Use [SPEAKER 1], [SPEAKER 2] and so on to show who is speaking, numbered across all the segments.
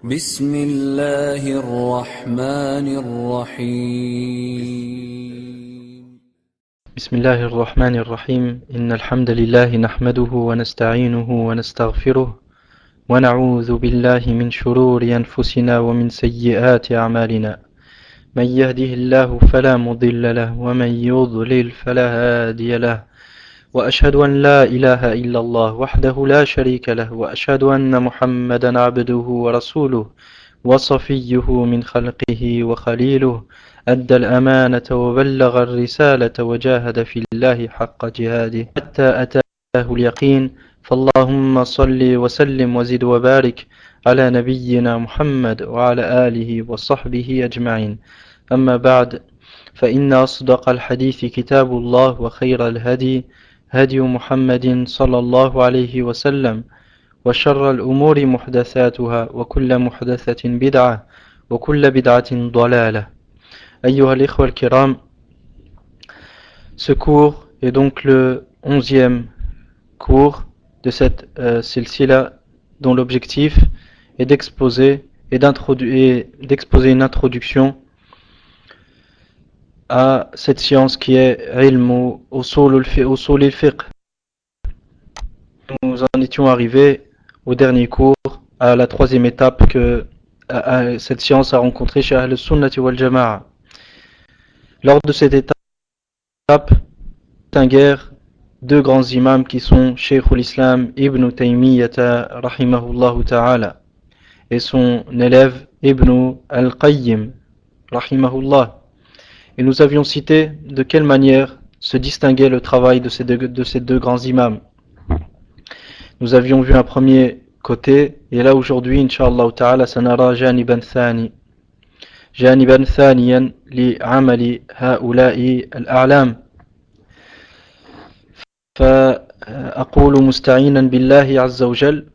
[SPEAKER 1] بسم الله الرحمن الرحيم
[SPEAKER 2] بسم الله الرحمن الرحيم إن الحمد لله نحمده ونستعينه ونستغفره ونعوذ بالله من شرور أنفسنا ومن سيئات أعمالنا من يهده الله فلا مضل له ومن يضلل فلا هادي له وأشهد أن لا إله إلا الله وحده لا شريك له وأشهد أن محمدا عبده ورسوله وصفيه من خلقه وخليله أدى الأمانة وبلغ الرسالة وجاهد في الله حق جهاده حتى أتاه اليقين فاللهم صل وسلم وزد وبارك على نبينا محمد وعلى آله وصحبه أجمعين أما بعد فإن أصدق الحديث كتاب الله وخير الهدي هدي محمد صلى الله عليه وسلم وشر الأمور محدثاتها وكل محدثة بدعة وكل بدعة ضلالة. أيها الإخوة الكرام, ce cours est donc le 11e cours de cette silsila dont l'objectif est d'exposer une introduction à cette science qui est ilm usul al-fiqh. Nous en étions arrivés au dernier cours, à la troisième étape que cette science a rencontré chez Ahl Sunnati wal Jama'a. Lors de cette étape, distinguèrent deux grands imams qui sont Cheikh al-Islam Ibn Taymiyyah rahimahullah ta'ala et son élève Ibn al-Qayyim rahimahullah. Et nous avions cité de quelle manière se distinguait le travail de ces deux grands imams. Nous avions vu un premier côté, et là aujourd'hui, Inch'Allah ta'ala, sanara janiban thaniyan li amali ha'ula'i al-a'lam. فأقول مستعينا بالله عز وجل.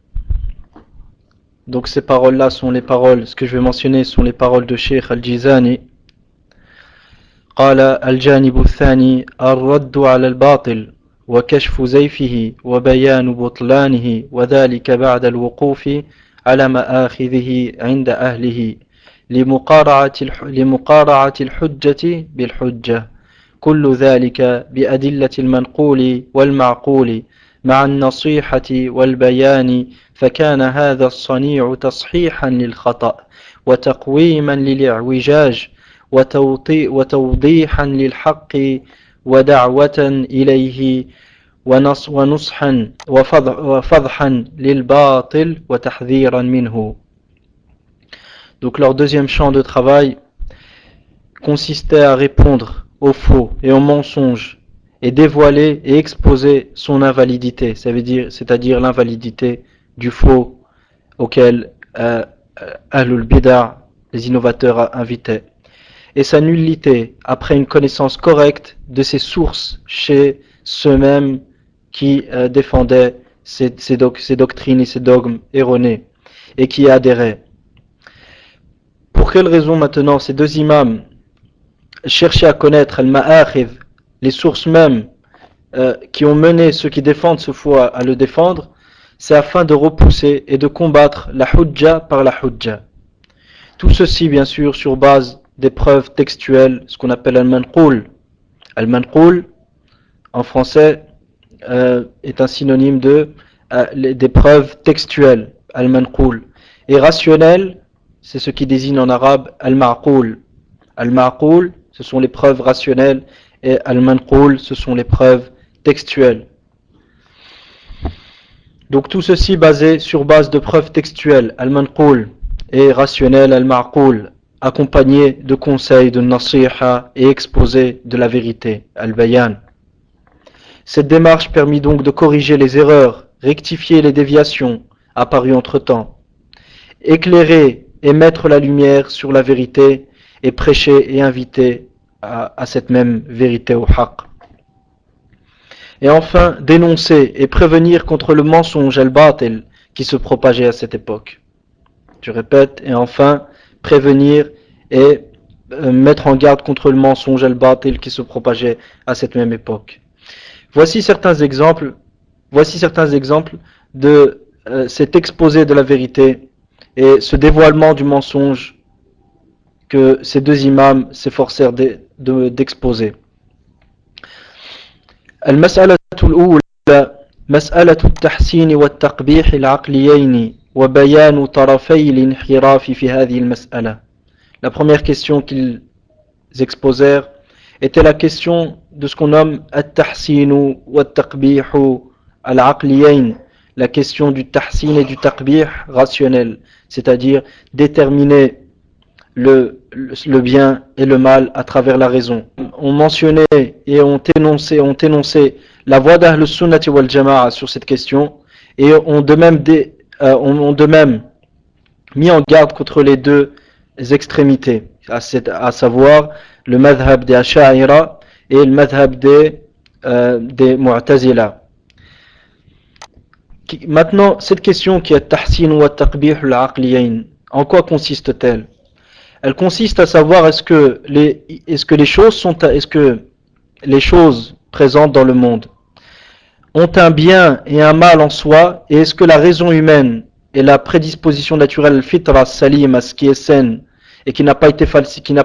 [SPEAKER 2] Donc ces paroles-là sont les paroles, ce que je vais mentionner sont les paroles de Cheikh Al-Jizani. قال الجانب الثاني الرد على الباطل وكشف زيفه وبيان بطلانه وذلك بعد الوقوف على مآخذه عند أهله لمقارعة الحجة بالحجة كل ذلك بأدلة المنقول والمعقول مع النصيحة والبيان فكان هذا الصنيع تصحيحا للخطأ وتقويما للإعوجاج وتوضيحا للحق ودعوة إليه ونصحا وفضحا للباطل وتحذيرا منه. Donc leur deuxième champ de travail consistait à répondre aux faux et aux mensonges et dévoiler et exposer son invalidité, c'est-à-dire l'invalidité du faux auquel Ahlul Bid'ah, les innovateurs, invitaient, et sa nullité après une connaissance correcte de ses sources chez ceux-mêmes qui défendaient ces doctrines et ces dogmes erronés et qui y adhéraient. Pour quelle raison maintenant ces deux imams cherchaient à connaître al-ma'akhidh, les sources mêmes qui ont mené ceux qui défendent ce faux à le défendre? C'est afin de repousser et de combattre la hujja par la hujja. Tout ceci bien sûr sur base des preuves textuelles, ce qu'on appelle al-manqul. Al-manqul, en français, est un synonyme des preuves textuelles, al-manqul. Et rationnel, c'est ce qui désigne en arabe al-ma'qul. Al-ma'qul, ce sont les preuves rationnelles, et al-manqul, ce sont les preuves textuelles. Donc tout ceci basé sur base de preuves textuelles, al-manqul, et rationnel, al-ma'qul, accompagné de conseils, de nasiha et exposé de la vérité, al-bayan. Cette démarche permit donc de corriger les erreurs, rectifier les déviations apparues entre-temps, éclairer et mettre la lumière sur la vérité et prêcher et inviter à cette même vérité au haqq. Et enfin, dénoncer et prévenir contre le mensonge al-batil qui se propageait à cette époque. Je répète, et enfin, prévenir et mettre en garde contre le mensonge al-batil qui se propageait à cette même époque. Voici certains exemples de cet exposé de la vérité et ce dévoilement du mensonge que ces deux imams s'efforcèrent d'exposer. المسألة الأولى مسألة التحسين والتقبيح العقليين وبيان طرفي الانحراف في هذه المسألة. La première question qu'ils exposèrent était la question de ce qu'on nomme التحسين والتقبيح العقليين, la question du tahsin et du taqbih rationnel, c'est-à-dire déterminer le bien et le mal à travers la raison. On mentionnait et on énoncé la voie d'Ahl Sunnati wal Jama'a sur cette question, et ont de même mis en garde contre les deux extrémités, à savoir le madhab des Asha'ira et le madhab des Mu'tazila. Maintenant, cette question qui est tahsin wa taqbih al-aqliyayn, en quoi consiste-t-elle? Elle consiste à savoir est-ce que les choses présentes dans le monde ont un bien et un mal en soi, et est-ce que la raison humaine et la prédisposition naturelle, le fitra salim, à ce qui est saine et qui n'a pas été falsifié,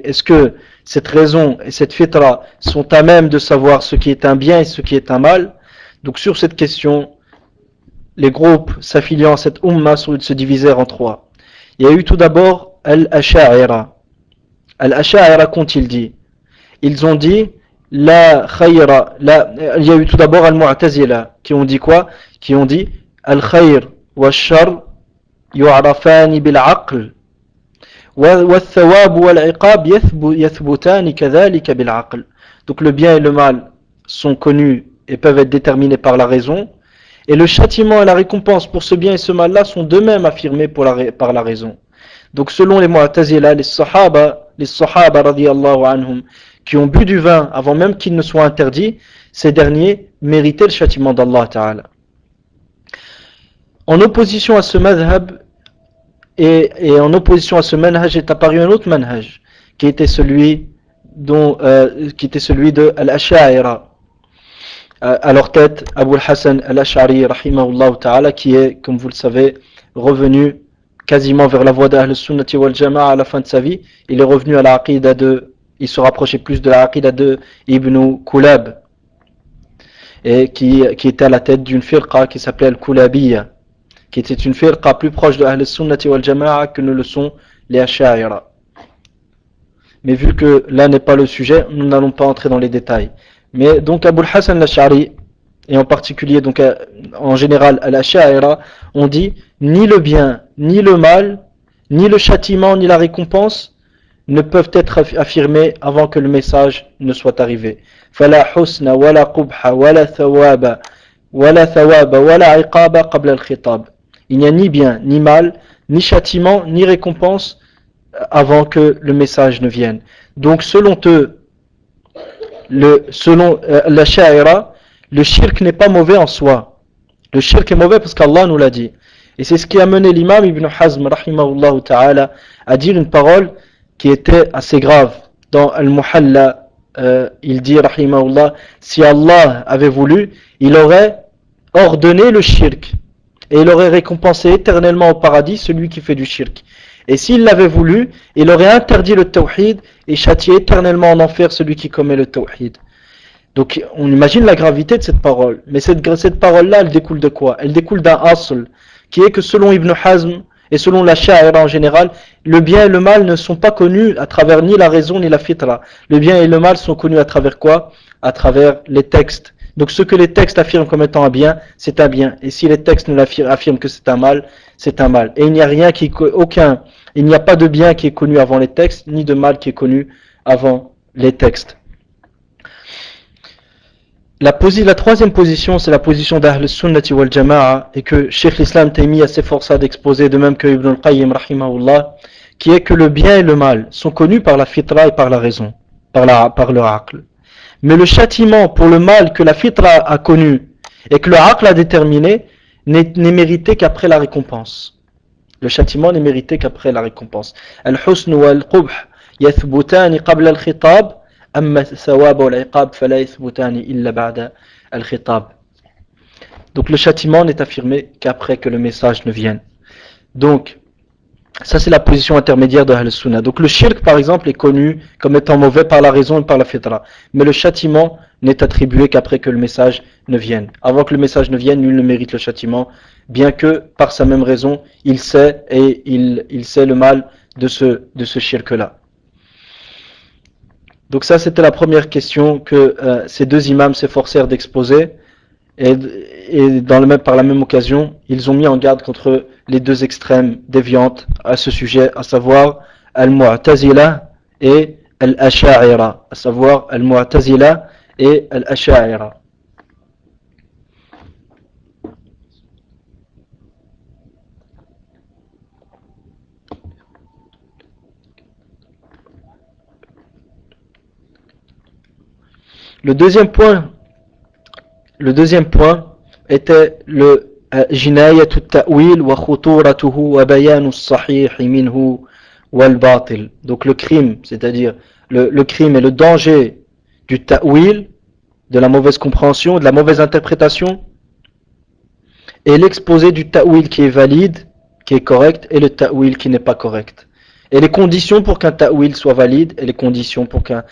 [SPEAKER 2] est-ce que cette raison et cette fitra sont à même de savoir ce qui est un bien et ce qui est un mal? Donc sur cette question, les groupes s'affiliant à cette umma se divisèrent en trois. Il y a eu tout d'abord Al-Asha'ira. Al-Asha'ira, qu'ont-ils dit? Ils ont dit la khayra. Il y a eu tout d'abord Al-Mu'tazila qui ont dit quoi? Qui ont dit Al-Khayr wa Shar yu'rafani bil-aql wa thawab wa al-iqab yathbutani kadhalika bil-aql. Donc le bien et le mal sont connus et peuvent être déterminés par la raison, et le châtiment et la récompense pour ce bien et ce mal-là sont d'eux-mêmes affirmés par la raison. Donc selon les Mu'tazila, les Sahaba radiyallahu anhum, qui ont bu du vin avant même qu'il ne soit interdit, ces derniers méritaient le châtiment d'Allah Ta'ala. En opposition à ce madhab et en opposition à ce manhaj est apparu un autre manhaj qui était celui de Al-Asha'ira. À leur tête, Abu al-Hasan al-Ash'ari rahimahullah ta'ala, qui est, comme vous le savez, revenu quasiment vers la voie d'Ahl Sunnati wal Jama'a à la fin de sa vie. Il est revenu à la aqida il se rapprochait plus de la aqida de Ibn Kulab, et qui était à la tête d'une firqa qui s'appelait Al-Kulabiyya, qui était une firqa plus proche de Ahl Sunnati wal Jama'a que ne le sont les Ash'a'ira. Mais vu que là n'est pas le sujet, nous n'allons pas entrer dans les détails. Mais donc Abu al-Hasan al-Ash'ari, et en particulier donc en général al-Ash'a'ira, on dit ni le bien, ni le mal, ni le châtiment, ni la récompense ne peuvent être affirmés avant que le message ne soit arrivé. فَلَا حُسْنَ وَلَا قُبْحَ وَلَا ثَوَابَ وَلَا عِقَابَ قَبْلَ الْخِطَابِ. Il n'y a ni bien, ni mal, ni châtiment, ni récompense avant que le message ne vienne. Donc selon eux, selon la sha'ira, le shirk n'est pas mauvais en soi. Le shirk est mauvais parce qu'Allah nous l'a dit. Et c'est ce qui a mené l'imam Ibn Hazm rahimahullah ta'ala à dire une parole qui était assez grave. Dans Al-Muhalla, il dit rahimahullah, si Allah avait voulu, il aurait ordonné le shirk et il aurait récompensé éternellement au paradis celui qui fait du shirk. Et s'il l'avait voulu, il aurait interdit le tawhid et châtié éternellement en enfer celui qui commet le tawhid. Donc on imagine la gravité de cette parole. Mais cette parole-là, elle découle de quoi? Elle découle d'un asl, qui est que selon Ibn Hazm et selon la Sha'ira en général, le bien et le mal ne sont pas connus à travers ni la raison ni la fitra. Le bien et le mal sont connus à travers quoi? À travers les textes. Donc ce que les textes affirment comme étant un bien, c'est un bien. Et si les textes nous affirment que c'est un mal, c'est un mal. Et il n'y a pas de bien qui est connu avant les textes, ni de mal qui est connu avant les textes. La troisième position, c'est la position d'Ahl Sunnati wal Jama'a, et que Cheikh l'Islam Taymiyyah s'efforça d'exposer, de même que Ibn al-Qayyim rahimahullah, qui est que le bien et le mal sont connus par la fitra et par la raison, par le aql. Mais le châtiment pour le mal que la fitra a connu et que le aql a déterminé n'est mérité qu'après la récompense. Le châtiment n'est mérité qu'après la récompense. Al-husn wa al-qubh yathbutani qabla al-khitab, amma al-thawab wa al-iqab fala yathbutani illa ba'da al-khitab. Donc le châtiment n'est affirmé qu'après que le message ne vienne. Donc, ça c'est la position intermédiaire de Ahl-Sunnah. Donc le shirk par exemple est connu comme étant mauvais par la raison et par la fitra. Mais le châtiment n'est attribué qu'après que le message ne vienne. Avant que le message ne vienne, nul ne mérite le châtiment, bien que par sa même raison, il sait et il sait le mal de ce shirk-là. Donc ça c'était la première question que ces deux imams s'efforcèrent d'exposer. Et par la même occasion, ils ont mis en garde contre les deux extrêmes déviantes à ce sujet, à savoir Al-Mu'tazila et Al-Asha'ira, à savoir Al-Mu'tazila et Al-Asha'ira. Le deuxième point était le جناية التأويل وخطورته وبيان الصحيح منه والباطل. Donc le crime, c'est-à-dire le crime et le danger du ta'wil, de la mauvaise compréhension, de la mauvaise interprétation, et l'exposé du ta'wil qui est valide, qui est correct, et le ta'wil qui n'est pas correct. Et les conditions pour qu'un ta'wil soit valide, et les conditions pour qu'un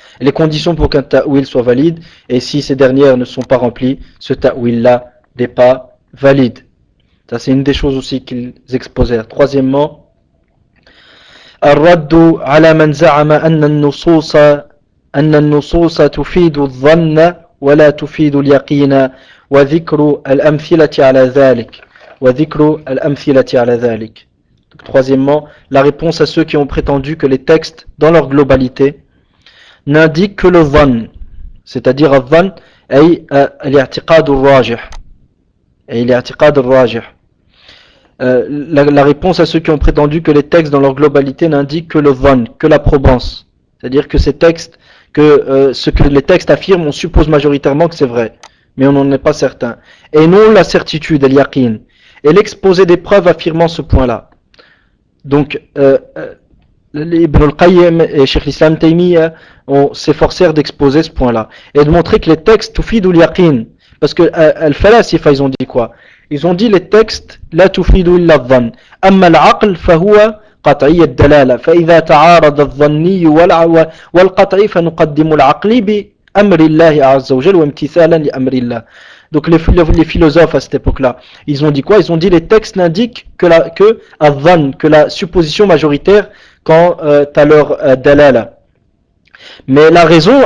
[SPEAKER 2] ta'wil soit valide, et si ces dernières ne sont pas remplies, ce ta'wil-là n'est pas valide. Ça c'est une des choses aussi qu'ils exposèrent. Troisièmement, الرد على من زعم أن النصوص تفيد الظن ولا تفيد اليقين وذكر الأمثلة على ذلك. Donc, troisièmement, la réponse à ceux qui ont prétendu que les textes, dans leur globalité, n'indiquent que le dhann, c'est-à-dire al-dhann, ay al-i'tiqad al-rajih. La réponse à ceux qui ont prétendu que les textes dans leur globalité n'indiquent que le dhann, que la probance. C'est-à-dire que ces textes, ce que les textes affirment, on suppose majoritairement que c'est vrai, mais on n'en est pas certain. Et non la certitude, al-yaqin, et l'exposé des preuves affirmant ce point-là. Donc, Ibn al-Qayyim et Cheikh l'Islam Taymiyyah s'efforcèrent d'exposer ce point-là, et de montrer que les textes tufid ou al-yaqin, parce que al-falasifa, ils ont dit quoi? Ils ont dit les textes la tufidu illa dhann. Amma al-aql fahuwa qat'i ad-dalala. Fa idha ta'arada adh-dhanni wal-qat'i fa nuqaddimu al-aqli bi amri Allah azza wa jalla wa imtithalan li amri Allah. Donc les philosophes à cette époque-là, ils ont dit quoi? Ils ont dit les textes n'indiquent que la supposition majoritaire quant à leur dalala. Mais la raison,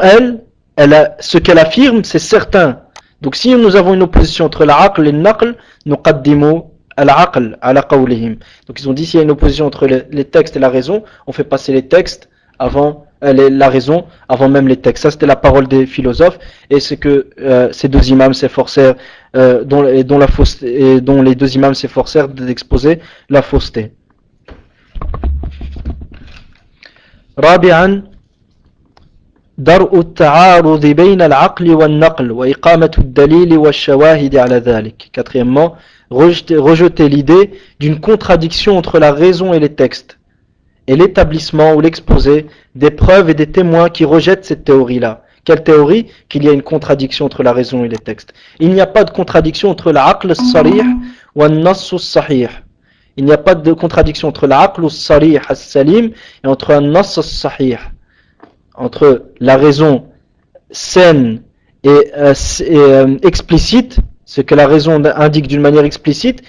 [SPEAKER 2] ce qu'elle affirme, c'est certain. Donc si nous avons une opposition entre l'aql et le naql, nous qaddimu al-aql ala qawlihim. Donc ils ont dit s'il y a une opposition entre les textes et la raison, on fait passer les textes avant la raison, avant même les textes. Ça c'était la parole des philosophes, et c'est que ces deux imams s'efforcèrent, dont les deux imams s'efforcèrent d'exposer la fausseté. Rabi'an, درء التعارض بين العقل والنقل وإقامة الدليل والشواهد على ذلك. Quatrièmement, rejeter l'idée d'une contradiction entre la raison et les textes, et l'établissement ou l'exposé des preuves et des témoins qui rejettent cette théorie-là. Quelle théorie? Qu'il y a une contradiction entre la raison et les textes. Il n'y a pas de contradiction entre l'aql as-sarih ou an-nass as-sahih. Il n'y a pas de contradiction entre l'aql as-sarih as-salim et entre an-nass as-sahih. Entre la raison saine et explicite, ce que la raison indique d'une manière explicite,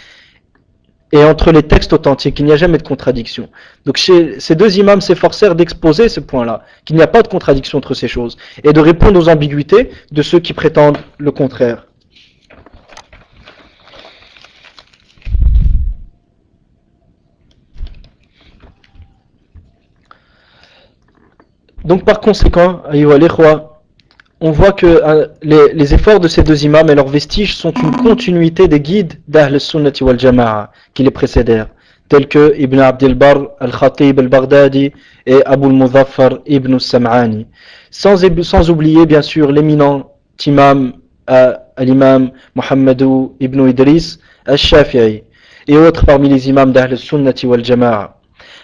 [SPEAKER 2] et entre les textes authentiques. Il n'y a jamais de contradiction. Donc ces deux imams s'efforcèrent d'exposer ce point-là, qu'il n'y a pas de contradiction entre ces choses, et de répondre aux ambiguïtés de ceux qui prétendent le contraire. Donc par conséquent, on voit que les efforts de ces deux imams et leurs vestiges sont une continuité des guides d'Ahl Sunnati wal Jama'a qui les précédèrent, tels que Ibn Abd al-Barr, Al-Khatib al-Baghdadi et Abu al-Muzaffar Ibn al-Sam'ani. Sans oublier bien sûr l'éminent imam, l'imam Muhammadou Ibn Idris al-Shafi'i et autres parmi les imams d'Ahl Sunnati wal Jama'a.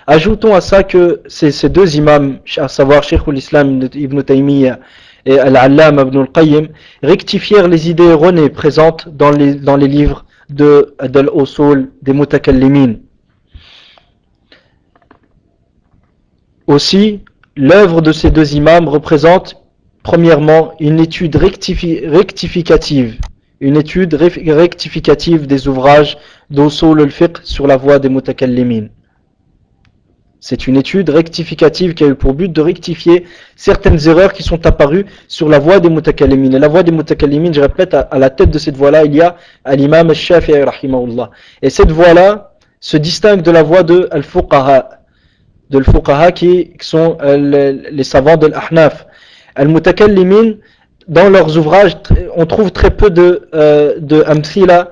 [SPEAKER 2] Ajoutons à ça que ces deux imams, à savoir Cheikh l'Islam Ibn Taymiyyah et Al-Allama Ibn al-Qayyim, rectifièrent les idées erronées présentes dans les livres d'Al-Usul des Mutakallimin. aussi, l'œuvre de ces deux imams représente premièrement une étude rectificative, des ouvrages d'Usul al-Fiqh sur la voie des mutakallimin. C'est une étude rectificative qui a eu pour but de rectifier certaines erreurs qui sont apparues sur la voie des mutakallimin. Et la voie des mutakallimin, je répète, à la tête de cette voie-là, il y a l'imam al-Shafi'i rahimahullah. Et cette voie-là se distingue de la voie de al-Fuqaha, qui sont les savants de l'Ahnaf. Al-Mutakallimin, dans leurs ouvrages, on trouve très peu de amthila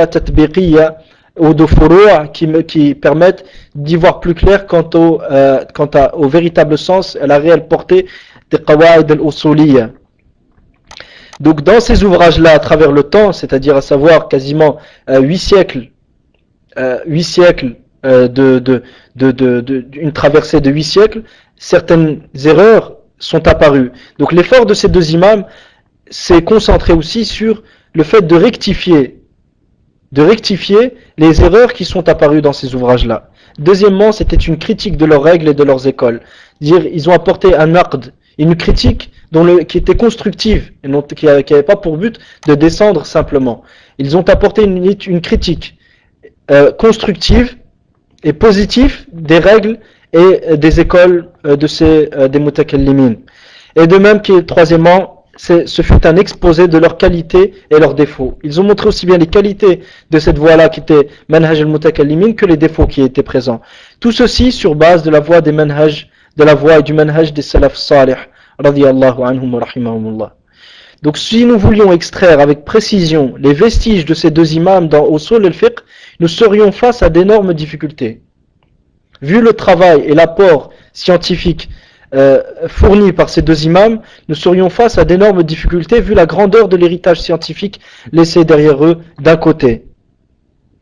[SPEAKER 2] tatbiqiyya ou de furu' qui permettent d'y voir plus clair quant au véritable sens et à la réelle portée des qawa'id al-usuliyya. Donc dans ces ouvrages-là, à travers le temps, c'est-à-dire à savoir quasiment 8 siècles, une traversée de 8 siècles, certaines erreurs sont apparues. Donc l'effort de ces deux imams s'est concentré aussi sur le fait de rectifier les erreurs qui sont apparues dans ces ouvrages-là. Deuxièmement, c'était une critique de leurs règles et de leurs écoles. Dire, ils ont apporté un aqd, une critique qui était constructive, et non, qui n'avait pas pour but de descendre simplement. Ils ont apporté une critique constructive et positive des règles et des écoles des mutakallimin. Et de même que troisièmement, ce fut un exposé de leurs qualités et leurs défauts. Ils ont montré aussi bien les qualités de cette voie-là qui était manhaj al-mutakallimin que les défauts qui étaient présents. Tout ceci sur base de la voie et du manhaj des salaf salih, radiyallahu anhum wa rahimahumullah. Donc si nous voulions extraire avec précision les vestiges de ces deux imams dans Usul al-Fiqh, nous serions face à d'énormes difficultés. Vu le travail et l'apport scientifique fournis par ces deux imams, nous serions face à d'énormes difficultés vu la grandeur de l'héritage scientifique laissé derrière eux d'un côté.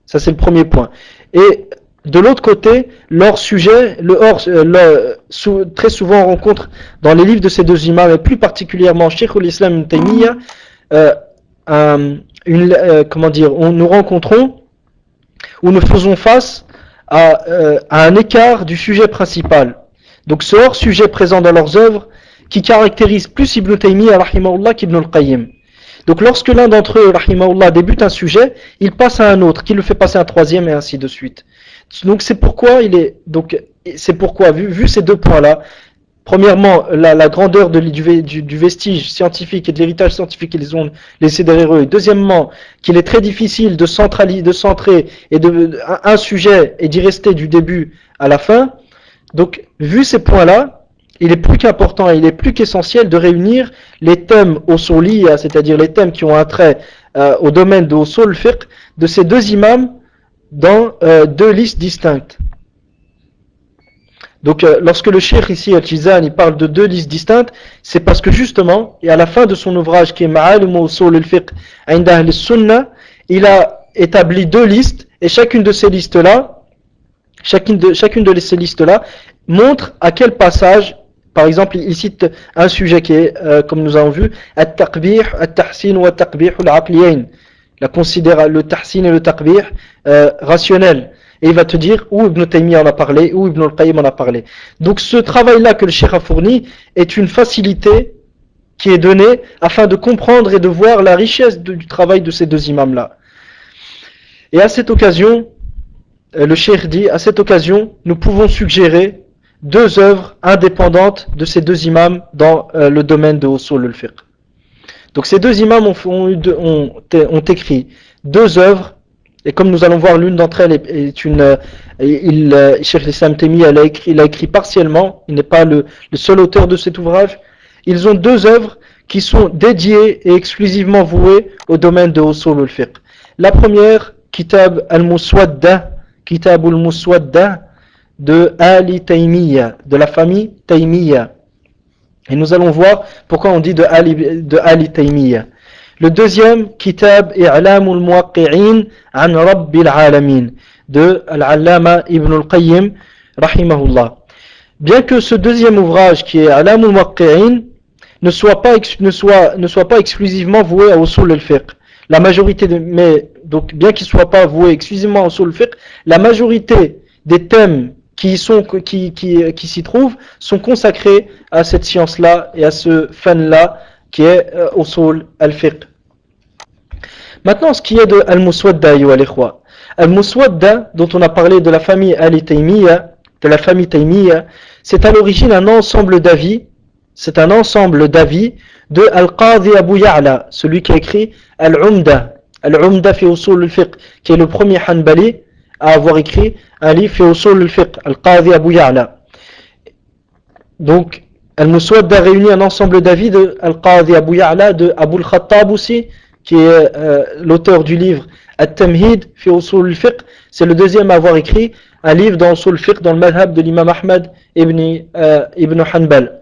[SPEAKER 2] Ça c'est le premier point. Et de l'autre côté, leur sujet, très souvent on rencontre dans les livres de ces deux imams, et plus particulièrement Cheikh al-Islam ibn Taymiyyah, nous rencontrons où nous faisons face à un écart du sujet principal. Donc ce hors-sujet présent dans leurs œuvres qui caractérise plus Ibn Taymiyyah rahimahullah qu'Ibn al-Qayyim. Donc lorsque l'un d'entre eux rahimahullah débute un sujet, il passe à un autre, qui le fait passer à un troisième et ainsi de suite. Donc c'est pourquoi vu ces deux points-là, premièrement la grandeur du vestige scientifique et de l'héritage scientifique qu'ils ont laissé derrière eux, et deuxièmement qu'il est très difficile de centrer un sujet et d'y rester du début à la fin. Donc, vu ces points-là, il est plus qu'important et il est plus qu'essentiel de réunir les thèmes usuliyya, c'est-à-dire les thèmes qui ont un trait au domaine de usul fiqh, de ces deux imams dans deux listes distinctes. Donc, lorsque le cheikh ici, Al-Jizani, parle de deux listes distinctes, c'est parce que justement, et à la fin de son ouvrage qui est Ma'alim Usul al-Fiqh 'inda Ahl al-Sunnah, il a établi deux listes, et chacune de ces listes-là montre à quel passage, par exemple, il cite un sujet qui est, comme nous avons vu, at-taqbih, at-tahsin wa at-taqbih al-aqliyayn, le tahsin et le taqbih rationnel. Et il va te dire où Ibn Taymiyyah en a parlé, où Ibn al-Qayyim en a parlé. Donc ce travail-là que le cheikh a fourni est une facilité qui est donnée afin de comprendre et de voir la richesse du travail de ces deux imams-là. Et à cette occasion, le cheikh dit, à cette occasion, nous pouvons suggérer deux œuvres indépendantes de ces deux imams dans le domaine de Usul al-Fiqh. Donc ces deux imams ont écrit deux œuvres, et comme nous allons voir, l'une d'entre elles est une... Cheikh al-Islam Taymiyyah il a écrit partiellement, il n'est pas le seul auteur de cet ouvrage. Ils ont deux œuvres qui sont dédiées et exclusivement vouées au domaine de Usul al-Fiqh. La première, Kitab al-Muswadda, Kitab al-Muswadda de Ali Taymiyyah, de la famille Taymiyyah. Et nous allons voir pourquoi on dit de Ali Taymiyyah. Le deuxième, Kitab I'lam al-Muwaqqi'in an Rabbil Alamin de Al-Allama Ibn al-Qayyim rahimahullah. Bien que ce deuxième ouvrage qui est I'lam al-Muwaqqi'in ne soit pas exclusivement voué à Usul al-Fiqh. La majorité donc bien qu'il ne soit pas voué exclusivement à Usul al-Fiqh, la majorité des thèmes qui s'y trouvent sont consacrés à cette science-là et à ce fan-là qui est usul al-fiqh. Maintenant, ce qui est de Al-Muswadda, Al-Muswadda, dont on a parlé de la famille Al-Taymiya, c'est à l'origine un ensemble d'avis, de Al-Qadi Abu Ya'la, celui qui a écrit Al-Umda fi usul al-fiqh, qui est le premier Hanbali à avoir écrit un livre fi usul al-fiqh, Al-Qadi Abu Ya'la. Donc, Al-Muswadda réunit un ensemble d'avis de Al-Qadi Abu Ya'la, de Abu al-Khattab aussi, qui est l'auteur du livre At-Tamhid fi usul al-fiqh. C'est le deuxième à avoir écrit un livre dans usul al-fiqh dans le madhab de l'imam Ahmad ibn Hanbal.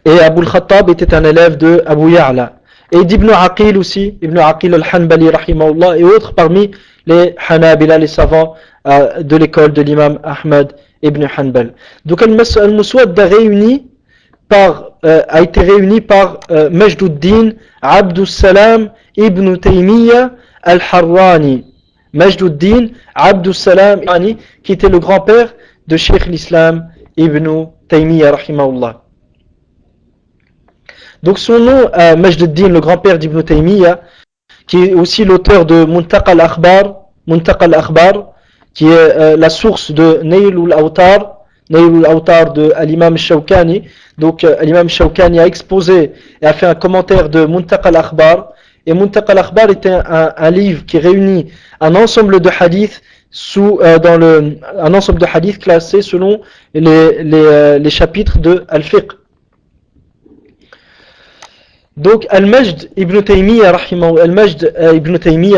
[SPEAKER 2] Et Abu al-Khattab était un élève de Abu Ya'la. Et d'Ibn Aqil aussi, Ibn Aqil al-Hanbali rahimahullah, et autres parmi les Hanabila, les savants de l'école de l'imam Ahmad ibn Hanbal. Donc Al-Muswadda a été réuni par Majduddin Abdus Salam ibn Taymiya al-Harrani. Majduddin Abdus Salam, qui était le grand-père de Cheikh l'Islam ibn Taymiya rahimahullah. Donc son nom, Majduddin, le grand-père d'Ibn Taymiya, qui est aussi l'auteur de Muntaqa al-Akhbar, qui est la source de Nail al-Awtar de l'imam Shawkani. Donc l'imam Shawkani a exposé et a fait un commentaire de Muntaqa al-Akhbar. Et Muntaqa al-Akhbar était un livre qui réunit un ensemble de hadiths un ensemble de hadiths classés selon les chapitres de Al-Fiqh. Donc Al-Majd ibn Taymiya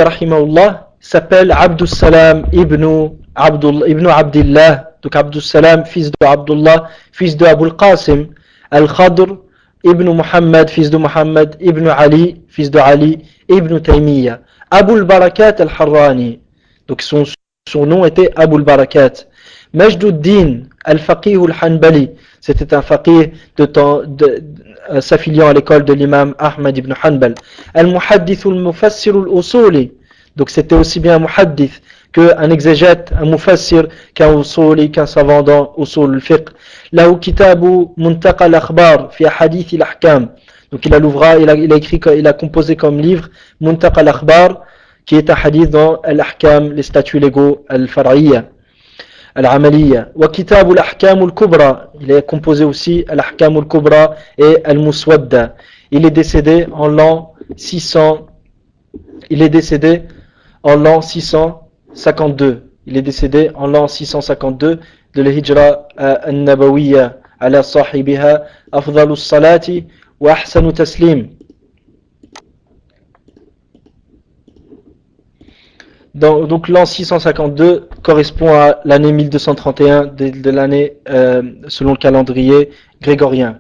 [SPEAKER 2] rahimahullah s'appelle Abdus Salam ibn Abdillah. Donc Abdus Salam, fils de Abdullah, fils de Abu al-Qasim, Al-Khadr ibn Muhammad, fils de Muhammad, ibn Ali, fils de Ali, ibn Taymiya. Abu al-Barakat al-Harrani. Donc son nom était Abu al-Barakat. Majduddin al-Faqih al-Hanbali. C'était un faqih s'affiliant à l'école de l'imam Ahmad ibn Hanbal. Al-Muhaddith al-Mufassir al-Usuli. Donc c'était aussi bien un muhaddith qu'un exégète, un mufassir, qu'un usuli, qu'un savant dans usul al-fiqh. Lahu kitabu Muntaqa al-Akhbar fi hadith al-ahkam. Donc il a composé comme livre Muntaqa al-Akhbar, qui est un hadith dans al-ahkam, les statuts légaux al-far'iyya, al-amaliyya. Wa kitabu al-ahkam al-kubra. Il a composé aussi al-ahkam al-kubra et al-Muswadda. Il est décédé en l'an 600. Il est décédé en l'an 652. Il est décédé en l'an 652 de la Hijra al-Nabawiyya ala sahibiha afdalus salati wa ahsanu taslim. Donc l'an 652 correspond à l'année 1231 de l'année selon le calendrier grégorien.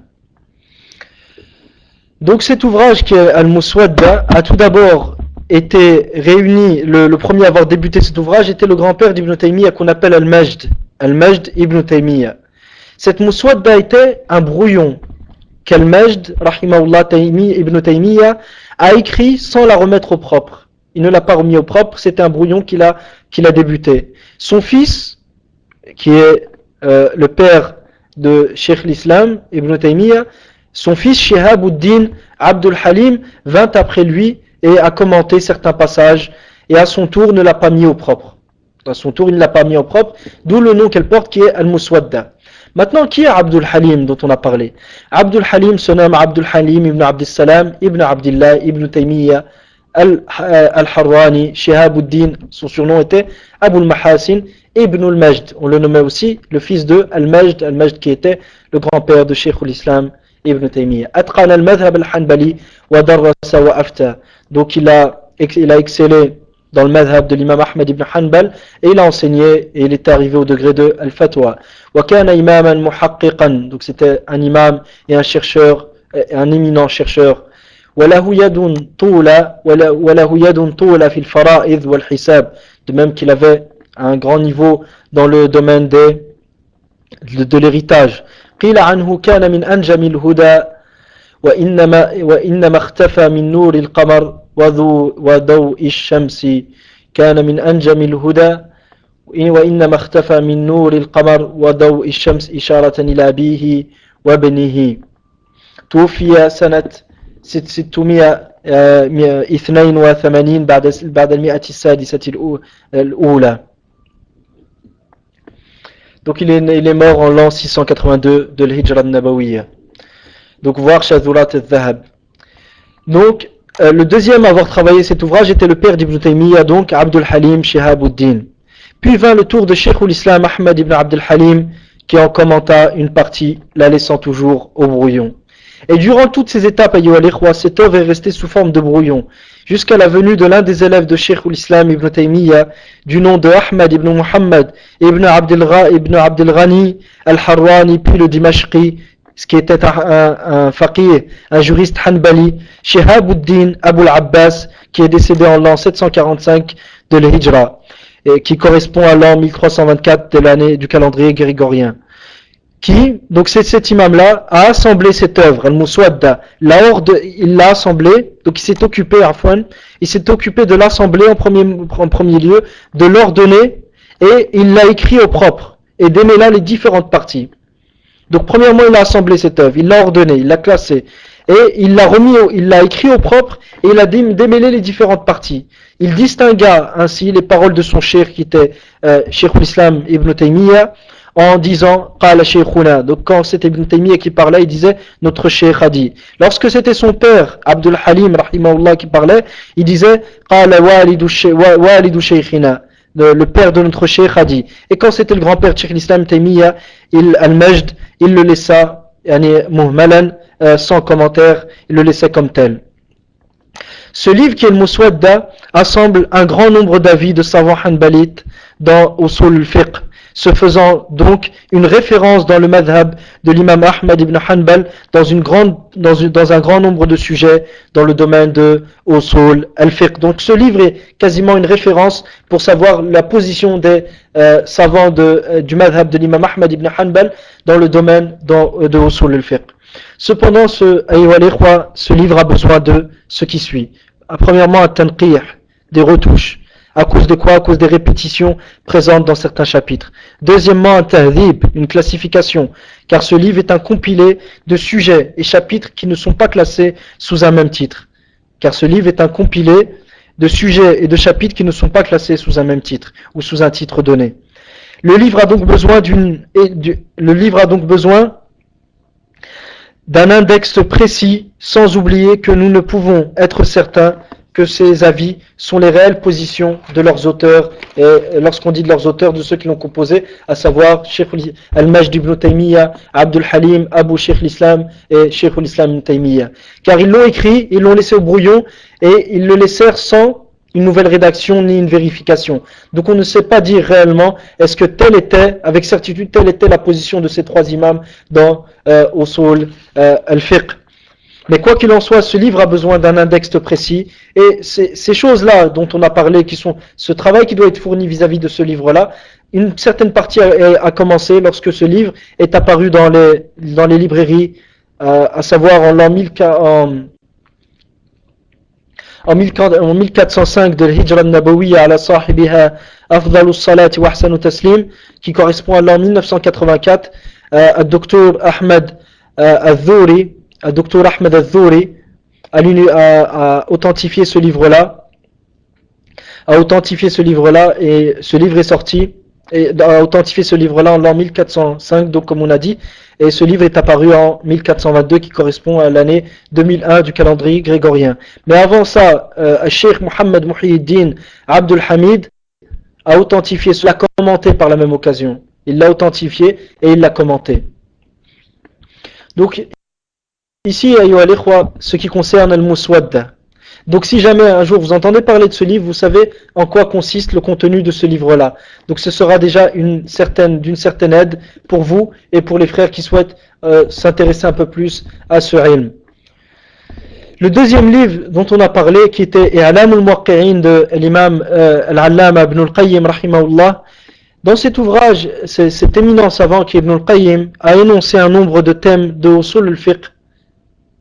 [SPEAKER 2] Donc cet ouvrage qui est Al-Muswadda a tout d'abord été réuni, le premier à avoir débuté cet ouvrage était le grand-père d'Ibn Taymiyyah qu'on appelle Al-Majd ibn Taymiyyah. Cette Muswadda était un brouillon qu'Al-Majd, rahimahullah ibn Taymiyyah, a écrit sans la remettre au propre. Il ne l'a pas remis au propre, c'était un brouillon qu'il a débuté. Son fils, qui est le père de Cheikh l'Islam, Ibn Taymiyyah, son fils Shihabuddin Abdul Halim vint après lui et a commenté certains passages et à son tour ne l'a pas mis au propre. D'où le nom qu'elle porte qui est Al-Muswadda. Maintenant, qui est Abdul Halim dont on a parlé? Abdul Halim se nomme Abdul Halim ibn Abdus Salam ibn Abdillah ibn Taymiyyah Al-Harrani, Shihabuddin, son surnom était Abu al-Mahasin ibn al-Majd. On le nommait aussi le fils de Al-Majd qui était le grand-père de Cheikh l'Islam ibn Taymiyyah. Atqan al-madhhab al-Hanbali wa darrasa wa afta. Donc il a excellé dans le madhhab de l'imam Ahmad ibn Hanbal et il a enseigné et il était arrivé au degré de al-fatwa. Wa kana imaman muhaqqiqan. Donc c'était un imam et un chercheur, un éminent chercheur. وله يد طولة في الفرائض والحساب. De même qu'il avait un grand niveau dans le domaine de l'héritage. قيل عنه كان من أنجم الهدى وإنما اختفى من نور القمر وضوء الشمس. كان من أنجم الهدى وإنما اختفى من نور القمر وضوء الشمس إشارة إلى أبيه وابنه. توفي سنة 682 بعد المئة السادسة الأولى. Donc il est mort en l'an 682 de l'Hijra al-Nabawiyya. Donc voir Shazurat al-Dhahab. Donc le deuxième à avoir travaillé cet ouvrage était le père d'Ibn Taymiyyah, donc Abdul Halim Shihabuddin. Puis vint le tour de Cheikh l'Islam Ahmad ibn Abdul Halim qui en commenta une partie, la laissant toujours au brouillon. Et durant toutes ces étapes, cette œuvre est restée sous forme de brouillon, jusqu'à la venue de l'un des élèves de Cheikh l'Islam ibn Taymiyyah, du nom de Ahmad ibn Muhammad ibn Abdel Ghani al-Harrani, puis le Dimashqi, ce qui était un faqih, un juriste hanbali, Shihabuddin Abul Abbas, qui est décédé en l'an 745 de l'Hijra, et qui correspond à l'an 1324 de l'année du calendrier grégorien. Donc c'est cet imam-là, a assemblé cette œuvre, Al-Muswadda, il l'a assemblé, donc il s'est occupé de l'assembler en premier lieu, de l'ordonner, et il l'a écrit au propre, et démêla les différentes parties. Donc premièrement, il a assemblé cette œuvre, il l'a ordonnée, il l'a classée, et il l'a écrit au propre, et il a démêlé les différentes parties. Il distingua ainsi les paroles de son cheikh qui était Cheikh l'Islam Ibn Taymiyyah, en disant Qala Shaykhuna. Donc quand c'était Ibn Taymiyyah qui parlait, il disait notre cheikh a dit. Lorsque c'était son père Abdul Halim rahimahullah qui parlait, il disait Qala walidu Shaykhina, le père de notre cheikh a dit. Et quand c'était le grand-père Cheikh l'Islam Taymiyyah, al-Majd, il le laissa muhmalan, sans commentaire, il le laissait comme tel. Ce livre qui est le Muswadda assemble un grand nombre d'avis de savants hanbalites dans Usul al-Fiqh, se faisant donc une référence dans le madhab de l'imam Ahmad ibn Hanbal dans un grand nombre de sujets dans le domaine de Usul al-Fiqh. Donc ce livre est quasiment une référence pour savoir la position des savants du madhab de l'imam Ahmad ibn Hanbal dans le domaine de Usul al-Fiqh. Cependant, ce livre a besoin de ce qui suit. Premièrement, un tanqih, des retouches. À cause de quoi? À cause des répétitions présentes dans certains chapitres. Deuxièmement, un tahdhib, une classification, car ce livre est un compilé de sujets et chapitres qui ne sont pas classés sous un même titre. Car ce livre est un compilé de sujets et de chapitres qui ne sont pas classés sous un même titre ou sous un titre donné. Le livre a donc besoin d'un index précis, sans oublier que nous ne pouvons être certains que ces avis sont les réelles positions de leurs auteurs, et lorsqu'on dit de leurs auteurs, de ceux qui l'ont composé, à savoir Cheikh Al-Majd ibn Taymiyyah, Abdul Halim, Abu Cheikh l'Islam et Cheikh l'Islam ibn Taymiyyah. Car ils l'ont écrit, ils l'ont laissé au brouillon, et ils le laissèrent sans une nouvelle rédaction ni une vérification. Donc on ne sait pas dire réellement est-ce que avec certitude, telle était la position de ces trois imams dans Usul al-Fiqh. Mais quoi qu'il en soit, ce livre a besoin d'un index précis, et ces choses-là dont on a parlé, ce travail qui doit être fourni vis-à-vis de ce livre-là, une certaine partie a commencé lorsque ce livre est apparu dans les librairies, à savoir en 1405 de l'Hijra al-Nabawiyya ala sahibiha afdalus salati wa ahsanu taslim, qui correspond à l'an 1984, à Dr Ahmed al-Dhuri, Dr Ahmed al-Dhuri a authentifié ce livre-là, et ce livre est sorti, et a authentifié ce livre-là en l'an 1405, donc comme on a dit, et ce livre est apparu en 1422 qui correspond à l'année 2001 du calendrier grégorien. Mais avant ça, Cheikh Mohammed Muhyiddin Abdul Hamid a authentifié cela, commenté par la même occasion. Il l'a authentifié et il l'a commenté. Donc ici, ce qui concerne Al-Muswadda. Donc si jamais un jour vous entendez parler de ce livre, vous savez en quoi consiste le contenu de ce livre-là. Donc ce sera déjà d'une certaine aide pour vous et pour les frères qui souhaitent s'intéresser un peu plus à ce ilm. Le deuxième livre dont on a parlé, qui était I'lam al-Muwaqqi'in de l'imam al-Allama Ibn al-Qayyim rahimahullah, dans cet ouvrage, cet éminent savant qui est Ibn al-Qayyim a énoncé un nombre de thèmes de Usul al-Fiqh,